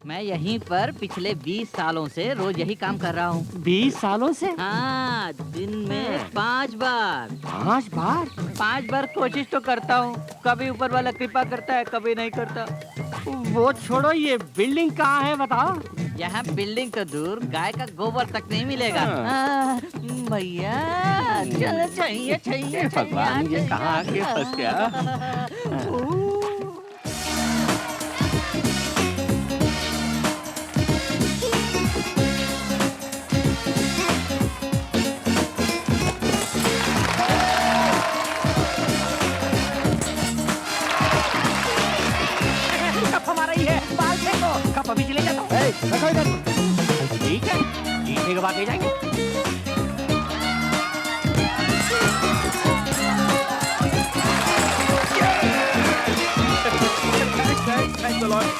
मैं यहीं पर पिछले 20 सालों से रोज यही काम कर रहा हूँ। 20 सालों से? हाँ, दिन में 5 बार। 5 बार? 5 बार कोशिश तो करता हूँ। कभी ऊपर वाला कृपा करता है, कभी नहीं करता। वो छोड़ो, ये बिल्डिंग कहाँ है बताओ? यहाँ बिल्डिंग तो दूर, गाय का गोबर तक नहीं मिलेगा। भैया चलो, चाहिए चाहिए। भगवान, ये कहाँ आके फंस गया? कप अभी चले जाता हूँ। ठीक है, जीतने के बाद ले जाएंगे।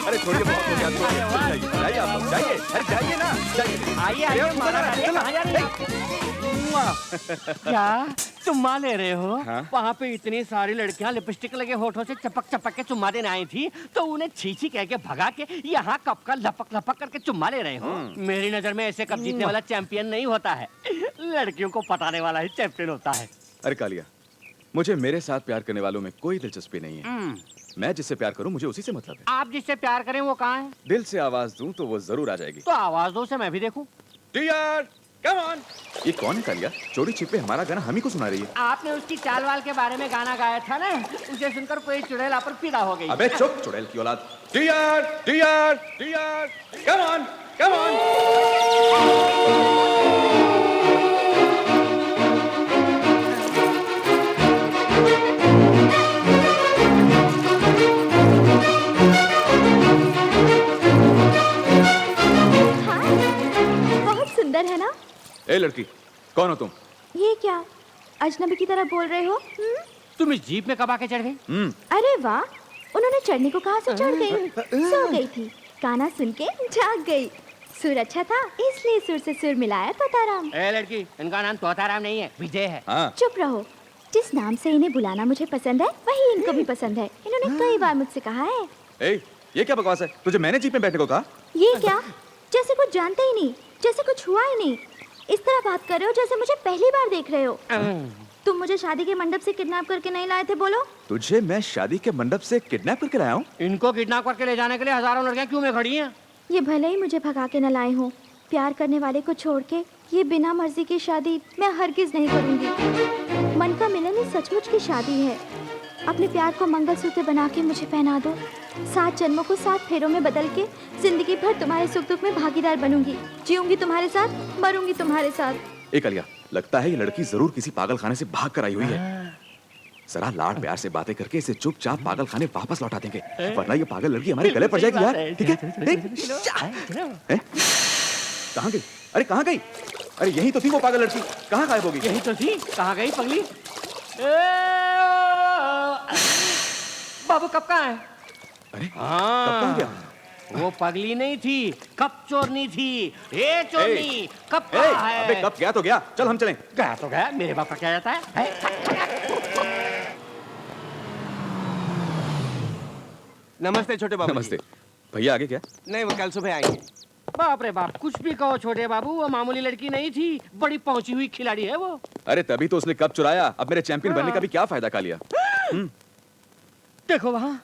अरे थोड़ी बहुत हो गया, जाइए आप लोग, जाइए, अरे जाइए ना, जाइए। आइए, कहाँ जा रहे हैं? क्या चुम्मा ले रहे हो? हाँ? वहाँ पे इतनी सारी लड़कियाँ लिपस्टिक लगे होठों से चपक चपक के चुम्मा देने आई थी, तो उन्हें छी कह के भगा के यहाँ कप का लपक लपक करके चुम्मा ले रहे हो? मेरी नजर में ऐसे कप जीतने वाला चैंपियन नहीं होता है, लड़कियों को पटाने वाला ही चैंपियन होता है। अरे कालिया, मुझे मेरे साथ प्यार करने वालों में कोई दिलचस्पी नहीं है। मैं जिससे प्यार करूं मुझे उसी से मतलब है। आप जिससे प्यार करें वो कहाँ है? दिल से आवाज दूं तो वो जरूर आ जाएगी। तो आवाज दो से मैं भी देखूं। Dear, come on. ये कौन है कालिया? चोरी छिपे हमारा गाना हम ही को सुना रही है। आपने उसकी चाल वाल के बारे में गाना गाया था ना, उसे सुनकर कोई चुड़ैल पर फिदा हो गई। अबे चुप, चुड़ैल की औलाद। Dear, dear, dear, come on, come on. सुंदर है ना? ए लड़की, कौन हो तुम? ये क्या अजनबी की तरह बोल रहे हो? तुम इस जीप में कब आके चढ़ गई? अरे वाह, उन्होंने चढ़ने को कहा से चढ़ गई। सो गई थी, गाना सुन के जाग गई। सुर अच्छा था इसलिए सुर से सुर मिलाया तोताराम। ए लड़की, इनका नाम तोताराम नहीं है, विजय है। हाँ। चुप रहो। जिस नाम से इन्हें बुलाना मुझे पसंद है वही इनको भी पसंद है। इन्होंने कई बार मुझसे कहा है। ए, ये क्या बकवास है? तुझे मैंने जीप में बैठने को कहा? ये क्या, जैसे कुछ जानते ही नहीं, जैसे कुछ हुआ ही नहीं। इस तरह बात कर रहे हो जैसे मुझे पहली बार देख रहे हो। तुम मुझे शादी के मंडप से किडनैप करके नहीं लाए थे, बोलो? तुझे मैं शादी के मंडप से किडनैप करके लाया हूँ? इनको किडनैप करके ले जाने के लिए हजारों लड़कियां क्यों में खड़ी हैं? ये भले ही मुझे भगा के न लाए हो, प्यार करने वाले को छोड़ के ये बिना मर्जी की शादी मैं हरगिज नहीं करूंगी। मन का मिलन ही सचमुच की शादी है। अपने प्यार को मंगलसूत्र बना के मुझे पहना दो। 7 जन्मों को 7 फेरों में बदल के जिंदगी भर तुम्हारे सुख दुख में भागीदार बनूंगी। जीऊंगी तुम्हारे साथ, मरूंगी तुम्हारे साथ। एक अलिया, लगता है ये लड़की जरूर किसी पागल खाने से भाग कर आई हुई है। जरा लाड प्यार से बातें करके इसे चुपचाप पागल खाने वापस लौटा देंगे, वरना ये पागल लड़की हमारे गले पड़ जाएगी यार। ठीक है? कहाँ गई? अरे कहाँ गई? अरे यही तो थी वो पागल लड़की, कहाँ गायब हो गई? यही तो थी, कहाँ गई पगली? बाबू कब कहाँ है? अरे कब कहाँ गया? वो पगली नहीं थी, कप चोरनी थी। ए चोरनी, कप कहाँ है? अबे कब गया तो गया, चल हम चलें। गया तो गया, मेरे बाप का क्या जाता है? नमस्ते छोटे बाबू। नमस्ते भैया, आगे क्या? नहीं, वो कल सुबह आएंगे। बाप रे बाप, कुछ भी कहो छोटे बाबू, वो मामूली लड़की नहीं थी, बड़ी पहुंची हुई खिलाड़ी है वो। अरे तभी तो उसने कप चुराया, अब मेरे चैंपियन बनने का भी क्या फायदा कालिया? देखो वहाँ।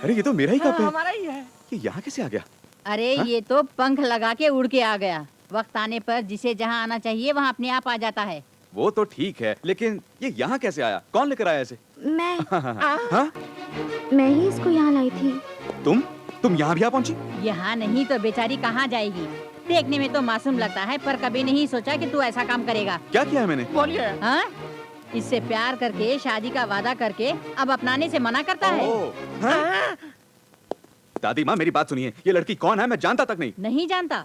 अरे ये तो मेरा ही कप है। हमारा ही है। ये यहाँ कैसे आ गया? अरे ये तो पंख लगा के उड़ के आ गया। वक्त आने पर जिसे जहाँ आना चाहिए वहाँ अपने आप आ जाता है। वो तो ठीक है, लेकिन ये यहाँ कैसे आया? कौन लेकर आया इसे? मैं हाँ? मैं ही इसको यहाँ लाई थी। तुम यहाँ भी आ पहुँची? यहाँ नहीं तो बेचारी कहाँ जाएगी? देखने में तो मासूम लगता है, पर कभी नहीं सोचा कि तू ऐसा काम करेगा। क्या किया है मैंने? बोलिए। हाँ? इससे प्यार करके शादी का वादा करके अब अपनाने से मना करता है। हाँ? दादी माँ मेरी बात सुनिए, ये लड़की कौन है? मैं जानता तक नहीं। नहीं जानता?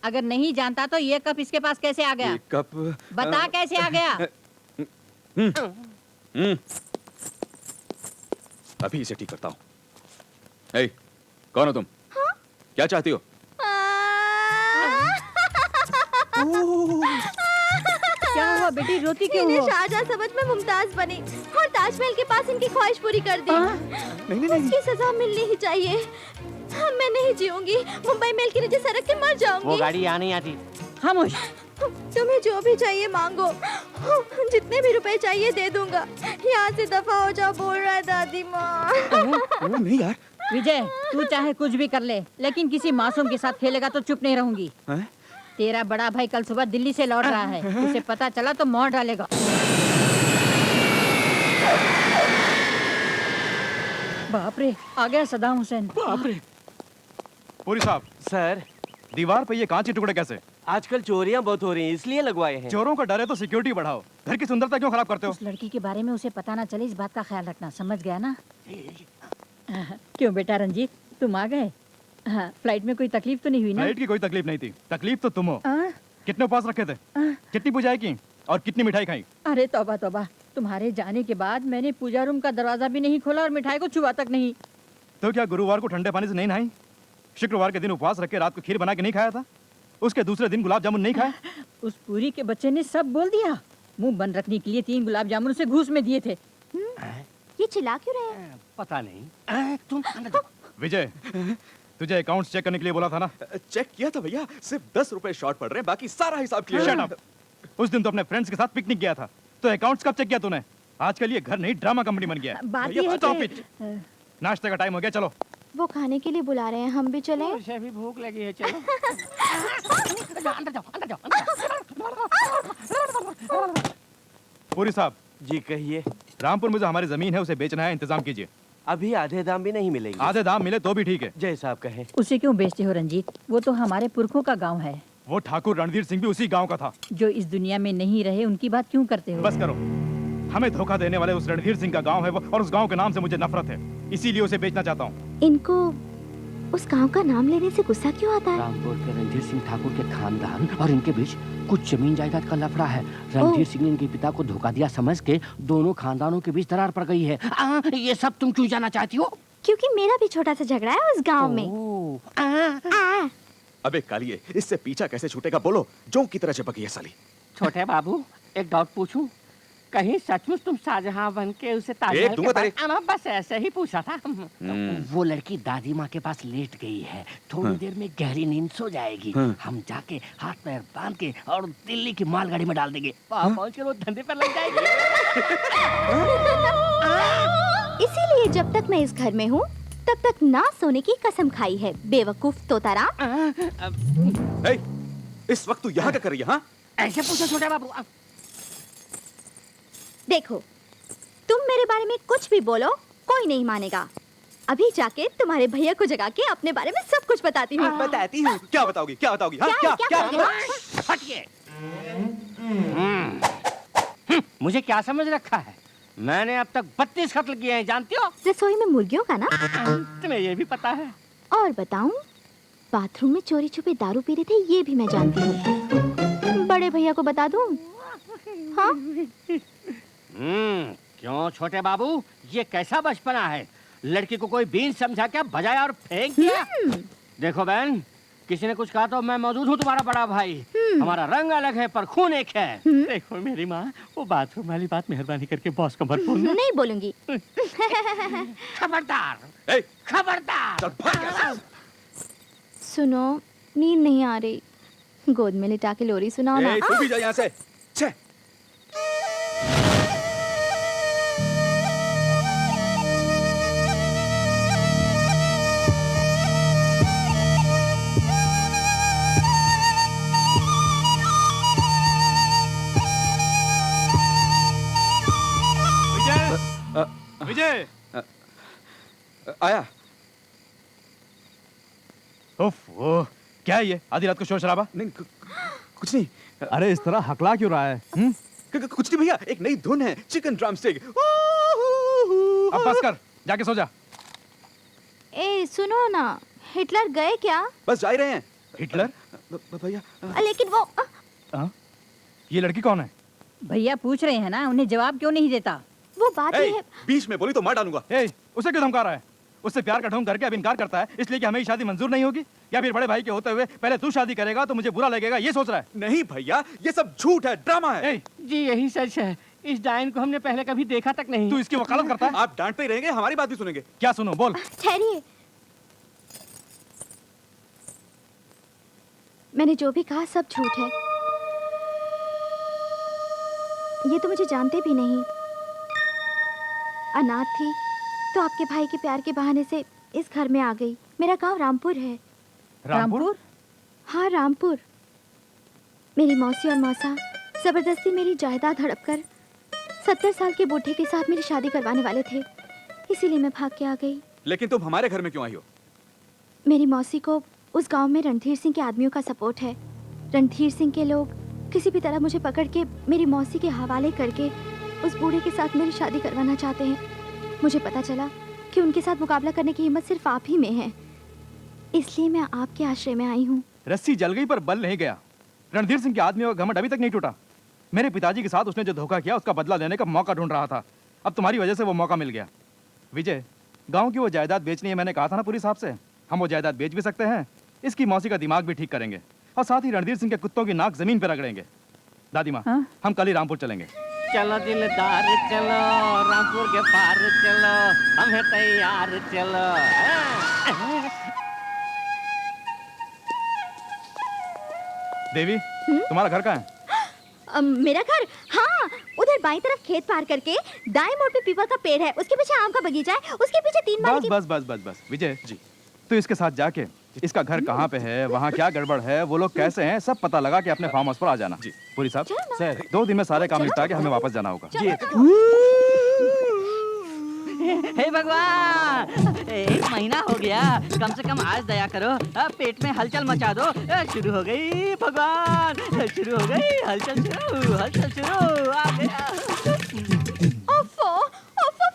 अगर नहीं जानता तो ये कप इसके पास कैसे आ गया? ये कप बता कैसे आ गया? अभी इसे ठीक करता हूँ। ए, कौन हो तुम? हाँ? क्या चाहती हो? क्या हुआ हुआ बेटी, रोती क्यों इन्हें हो? शाहजहां समझ में मुमताज बनी और ताजमहल के पास इनकी ख्वाहिश पूरी कर दी। उसकी सजा मिलनी ही चाहिए। मैं नहीं जीऊंगी, मुंबई मेल की नीचे सड़क के मर वो जाऊंगी। गाड़ी यहाँ नहीं आती। खामोश। तुम्हें जो भी चाहिए मांगो, जितने भी रुपए चाहिए दे दूंगा। यहाँ से दफा हो जाओ, बोल रहा है दादी माँ। नहीं यार। विजय, तू चाहे कुछ भी कर ले, लेकिन किसी मासूम के साथ खेलेगा तो चुप नहीं रहूंगी। हैं? तेरा बड़ा भाई कल सुबह दिल्ली से लौट रहा है, उसे पता चला तो मोहर डालेगा। बाप रे, आ गया सदाम हुसैन। बाप रे। पूरी साहब, सर, दीवार पे ये कांच के टुकड़े कैसे? आजकल चोरियां बहुत हो रही हैं, इसलिए लगवाए हैं। चोरों का डर है तो सिक्योरिटी बढ़ाओ। घर की सुंदरता क्यों खराब करते हो? उस लड़की के बारे में उसे पता ना चले, इस बात का ख्याल रखना, समझ गया ना? क्यों बेटा रंजीत, तुम आ गए? हाँ, फ्लाइट में कोई तकलीफ तो नहीं हुई ना? फ्लाइट की कोई तकलीफ नहीं थी, तकलीफ तो तुम हो। हाँ? कितने उपवास रखे थे? कितनी पूजाएं की और कितनी मिठाई खाई? अरे तौबा तौबा, तुम्हारे जाने के बाद मैंने पूजा रूम का दरवाजा भी नहीं खोला और मिठाई को छुआ तक नहीं। तो क्या गुरुवार को ठंडे पानी से नहीं नहाई? शुक्रवार के दिन उपवास रख के रात को खीर बना के नहीं खाया था? उसके दूसरे दिन गुलाब जामुन नहीं खाए? उस पूरी के बच्चे ने सब बोल दिया। मुंह बंद रखने के लिए 3 गुलाब जामुन उसे घूस में दिए थे। ये चिल्ला क्यों रहे हैं? पता नहीं। तुम अंदर जाओ। विजय, तुझे अकाउंट्स चेक करने के लिए बोला था ना? चेक किया था भैया, सिर्फ 10 रुपए शॉर्ट पड़ रहे हैं, बाकी सारा हिसाब क्लियर Shut है। up! उस दिन तो अपने फ्रेंड्स के साथ पिकनिक गया था, तो अकाउंट्स कब चेक किया तूने? आजकल ये घर नहीं ड्रामा कंपनी बन गया है। बात भैया, ये है stop कि it! नाश्ते का टाइम हो गया, चलो। वो खाने के लिए बुला रहे हैं, हम भी चलें? मुझे भी भूख लगी है, चलो। अंदर जाओ, अंदर जाओ, अंदर जाओ। पूरी साहब, जी कहिए। रामपुर में जो हमारी जमीन है उसे बेचना है, इंतजाम कीजिए। अभी आधे दाम भी नहीं मिलेंगे। आधे दाम मिले तो भी ठीक है। जय साहब कहे। उसे क्यों बेचते हो रंजीत? वो तो हमारे पुरखों का गांव है। वो ठाकुर रणधीर सिंह भी उसी गांव का था। जो इस दुनिया में नहीं रहे उनकी बात क्यों करते हो? बस करो, हमें धोखा देने वाले उस रणधीर सिंह का गांव है वो, और उस गांव के नाम से मुझे नफरत है, इसीलिए उसे बेचना चाहता हूँ। इनको उस गांव का नाम लेने से गुस्सा क्यों आता है? रामपुर के रणधीर सिंह ठाकुर के खानदान और इनके बीच कुछ जमीन जायदाद का लफड़ा है। रणधीर सिंह ने इनके पिता को धोखा दिया समझ के दोनों खानदानों के बीच दरार पड़ गई है। ये सब तुम क्यों जाना चाहती हो? क्योंकि मेरा भी छोटा सा झगड़ा है उस गांव में। अबे कालिए, इससे पीछा कैसे छूटेगा? बोलो, जोंक की तरह चिपकी है साली। छोटे बाबू, एक डाउट पूछूं? कहीं सचमुच तुम शाहजहां बन के उसे एक ताजमहल दूंगा के तेरे। पास? बस ऐसे ही पूछा था। वो लड़की दादी माँ के पास लेट गई है, थोड़ी देर में गहरी नींद सो जाएगी। हम जाके हाथ पैर बांध के और दिल्ली की मालगाड़ी में डाल देंगे। वहाँ पहुँच कर वो धंधे पर लग जाएगी। इसीलिए जब तक मैं इस घर में हूँ तब तक ना सोने की कसम खाई है, बेवकूफ तोताराम। ए, इस वक्त तू यहाँ क्या कर रही है? हाँ? ऐसे पूछो छोटे बाबू। देखो, तुम मेरे बारे में कुछ भी बोलो, कोई नहीं मानेगा। अभी जाके तुम्हारे भैया को जगा के अपने बारे में सब कुछ बताती हूँ। बताती हूँ। क्या बताओगी? क्या बताओगी? हाँ? क्या क्या? हटिए। मुझे क्या समझ रखा है? मैंने अब तक 32 कत्ल किए हैं, जानती हो? रसोई में मुर्गियों का ना? तुम्हें ये भी पता है? और बताऊं, बाथरूम में चोरी छुपे दारू पी रहे थे, ये भी मैं जानती हूँ। बड़े भैया को बता दूं? हाँ? क्यों छोटे बाबू, ये कैसा बचपना है? लड़की को कोई बीन समझा क्या बजाया और फेंक दिया? देखो बहन, किसी ने कुछ कहा तो मैं मौजूद हूँ, तुम्हारा बड़ा भाई। हमारा रंग अलग है पर खून एक है। देखो मेरी माँ, वो बाथरूम वाली बात मेहरबानी करके बॉस को मत बोलना। नहीं बोलूंगी। खबरदार, ए, खबरदार। चल भाग यहाँ से। सुनो, नींद नहीं आ रही, गोद में लिटा के लोरी सुनाओ ना। ए, तू भी जा यहाँ से। छे। विजय, आया। उफ, वो क्या है ये आधी रात को शोर शराबा? नहीं, कुछ नहीं। अरे इस तरह हकला क्यों रहा है? कुछ नहीं भैया, एक नई धुन है, चिकन ड्रम स्टिक। अब बस कर, जाके सो जा। ए सुनो ना, हिटलर गए क्या? बस जा ही रहे हैं। हिटलर? भैया। लेकिन वो ये लड़की कौन है? भैया पूछ रहे हैं ना, उन्हें जवाब क्यों नहीं देता? वो बात ये है। बीच में बोली तो मार डालूंगा। ए, उसे क्यों धमका रहा है? उससे प्यार का ढोंग करके अब इनकार करता है इसलिए कि हमें ये शादी मंजूर नहीं होगी, या फिर बड़े भाई के होते हुए पहले तू शादी करेगा तो मुझे बुरा लगेगा, ये सोच रहा है? नहीं भैया, ये सब झूठ है, ड्रामा है। ए, जी यही सच है। इस डायन को हमने पहले कभी देखा तक नहीं। तू इसकी वकालत करता है? आप डांटते ही रहेंगे, हमारी बात भी सुनेंगे। क्या सुनो, बोल। ठहरिए, मैंने जो भी कहा सब झूठ है। ये तो मुझे जानते भी नहीं। अनाथ थी तो आपके भाई के प्यार के बहाने से इस घर में आ गई। मेरा गांव रामपुर है। रामपुर? हाँ, रामपुर। मेरी मौसी और मौसा जबरदस्ती मेरी जायदाद हड़प कर 70 साल के बूढ़े के साथ मेरी शादी करवाने वाले थे, इसीलिए मैं भाग के आ गई। लेकिन तुम हमारे घर में क्यों आई हो? मेरी मौसी को उस गांव में रणधीर सिंह के आदमियों का सपोर्ट है। रणधीर सिंह के लोग किसी भी तरह मुझे पकड़ के मेरी मौसी के हवाले करके उस बूढ़े के साथ मेरी शादी करवाना चाहते हैं। मुझे पता चला कि उनके साथ मुकाबला करने की हिम्मत सिर्फ आप ही में है, इसलिए मैं आपके आश्रय में आई हूँ। रस्सी जल गई पर बल नहीं गया। रणधीर सिंह के आदमियों का घमंड अभी तक नहीं टूटा। मेरे पिताजी के साथ उसने जो धोखा किया उसका बदला लेने का मौका ढूंढ रहा था। अब तुम्हारी वजह से वो मौका मिल गया। विजय, गांव की वो जायदाद बेचनी है, मैंने कहा था ना पुरी साहब से। हम वो जायदाद बेच भी सकते हैं, इसकी मौसी का दिमाग भी ठीक करेंगे और साथ ही रणधीर सिंह के कुत्तों की नाक जमीन पर रगड़ेंगे। दादी माँ, हाँ? हम कल ही रामपुर चलेंगे। चलो दिलदार चलो, रामपुर के पार चलो, हम है तैयार चलो। देवी, तुम्हारा घर कहाँ है? मेरा घर, हाँ, उधर बाईं तरफ खेत पार करके दाएं मोड़ पे पीपल का पेड़ है, उसके पीछे आम का बगीचा है, उसके पीछे 3 माले बस की। बस बस बस बस विजय जी, तो इसके साथ जाके इसका घर कहाँ पे है, वहाँ क्या गड़बड़ है, वो लोग कैसे हैं, सब पता लगा के अपने फार्म हाउस पर आ जाना। जी पुरी साहब, सर 2 दिन में सारे काम निपटा के हमें वापस जाना होगा। जी हे भगवान, 1 महीना हो गया, कम से कम आज दया करो। पेट में हलचल मचा दो। शुरू हो गई भगवान, शुरू हो गई हलचल, हलचल शुरू, आ गया। ओफो, ओफो।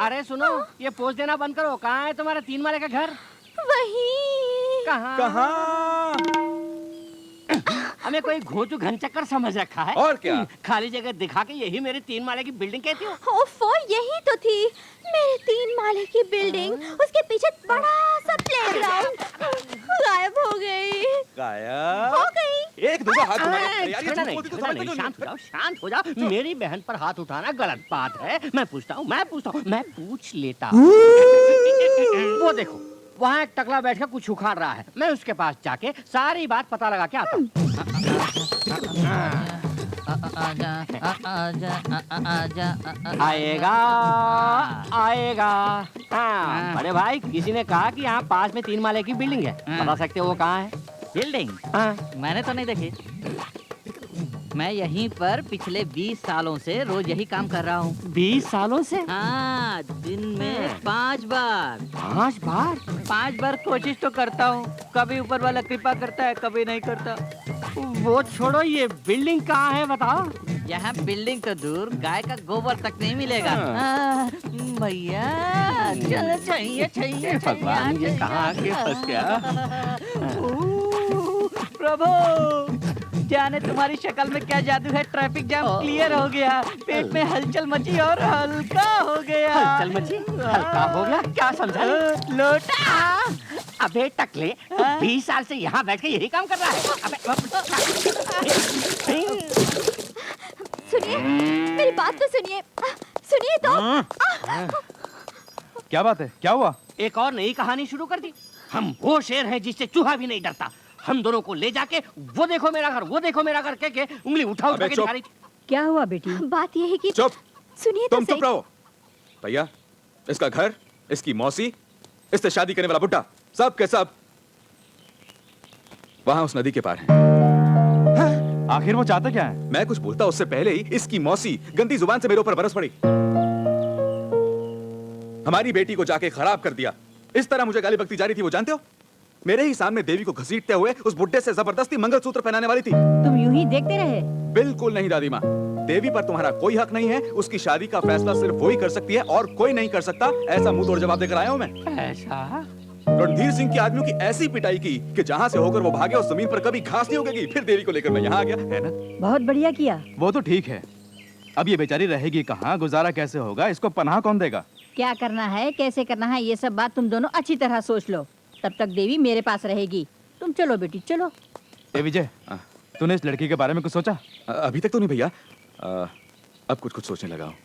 अरे सुनो, ये पोज देना बंद करो। कहाँ है तुम्हारा 3 माले का घर? वही कहाँ? कहाँ? हमें कोई घोंचू घन चक्कर समझ रखा है। और क्या? खाली जगह दिखा के यही मेरी 3 माले की बिल्डिंग कहती हो? ओफो, यही तो थी मेरे 3 माले की बिल्डिंग, उसके पीछे बड़ा सा प्लेग्राउंड। गायब हो गई। गायब हो गई। एक दूसरा हाथ तुम्हारे अरे, यार, ये छोड़ना झूठ नहीं, बोलती तो छोड़ना समझते नहीं, क्यों शांत हो जाओ, शांत हो जाओ। मेरी बहन पर हाथ उठाना गलत बात है। मैं पूछता हूँ, मैं पूछ लेता हूँ। वो देखो, वहाँ एक टकला बैठ कर कुछ उखाड़ रहा है। मैं उसके पास जाके सारी बात पता लगा के आता हूँ। आएगा आएगा। हाँ, बड़े भाई, किसी ने कहा कि यहाँ पास में 3 माले की बिल्डिंग है, बता सकते हो वो कहाँ है? बिल्डिंग? हाँ। मैंने तो नहीं देखी। मैं यहीं पर पिछले 20 सालों से रोज यही काम कर रहा हूँ। 20 सालों से? हाँ, दिन में 5 बार। 5 बार? 5 बार कोशिश तो करता हूँ, कभी ऊपर वाला कृपा करता है, कभी नहीं करता। वो छोड़ो, ये बिल्डिंग कहाँ है बताओ? यहाँ बिल्डिंग तो दूर, गाय का गोबर तक नहीं मिलेगा। भैया चलो, चाहिए चाहिए। भगवान, ये कहाँ आके फंस गया? प्रभु, जाने तुम्हारी शक्ल में क्या जादू है। ट्रैफिक जाम क्लियर हो गया, पेट में हलचल मची और हल्का हो गया। हलचल मची, हल्का हो गया? क्या समझा? लोटा। अबे टकले, 20 साल से यहाँ बैठ के यही काम कर रहा है। सुनिए, मेरी बात तो सुनिए। सुनिए तो। क्या बात है, क्या हुआ? एक और नई कहानी शुरू कर दी। हम वो शेर हैं जिससे चूहा भी नहीं डरता। हम दोनों को ले जाके वो देखो मेरा घर, वो देखो मेरा घर कह के उंगली उठा उठा के दिखा रही थी। क्या हुआ बेटी? बात यह है कि चुप। सुनिए तो तुम सही। चुप रहो। भैया, इसका घर, इसकी मौसी, इससे शादी करने वाला बुड्ढा, सब के सब वहां उस नदी के पार हैं। आखिर वो चाहते क्या है? मैं कुछ बोलता उससे पहले ही इसकी मौसी गंदी जुबान से मेरे ऊपर बरस पड़ी। हमारी बेटी को जाके खराब कर दिया। इस तरह मुझे गाली बकती जा रही थी, वो जानते हो? मेरे ही सामने देवी को घसीटते हुए उस बुड्ढे से जबरदस्ती मंगलसूत्र पहनाने वाली थी। तुम यूं ही देखते रहे? बिल्कुल नहीं दादी माँ, देवी पर तुम्हारा कोई हक नहीं है। उसकी शादी का फैसला सिर्फ वो ही कर सकती है और कोई नहीं कर सकता। ऐसा मुंह तोड़ जवाब देकर आया हूं मैं। ऐसा? रणधीर सिंह के आदमियों की ऐसी पिटाई की कि जहां से होकर वो भागे उस जमीन पर कभी घास नहीं उगेगी। फिर देवी को लेकर मैं यहाँ आ गया, है ना? बहुत बढ़िया किया। वो तो ठीक है, अब ये बेचारी रहेगी कहाँ, गुजारा कैसे होगा, इसको पनाह कौन देगा? क्या करना है, कैसे करना है, ये सब बात तुम दोनों अच्छी तरह सोच लो। तब तक देवी मेरे पास रहेगी। तुम चलो बेटी, चलो। ए विजय, तूने इस लड़की के बारे में कुछ सोचा? अभी तक तो नहीं भैया, अब कुछ कुछ सोचने लगा हूँ।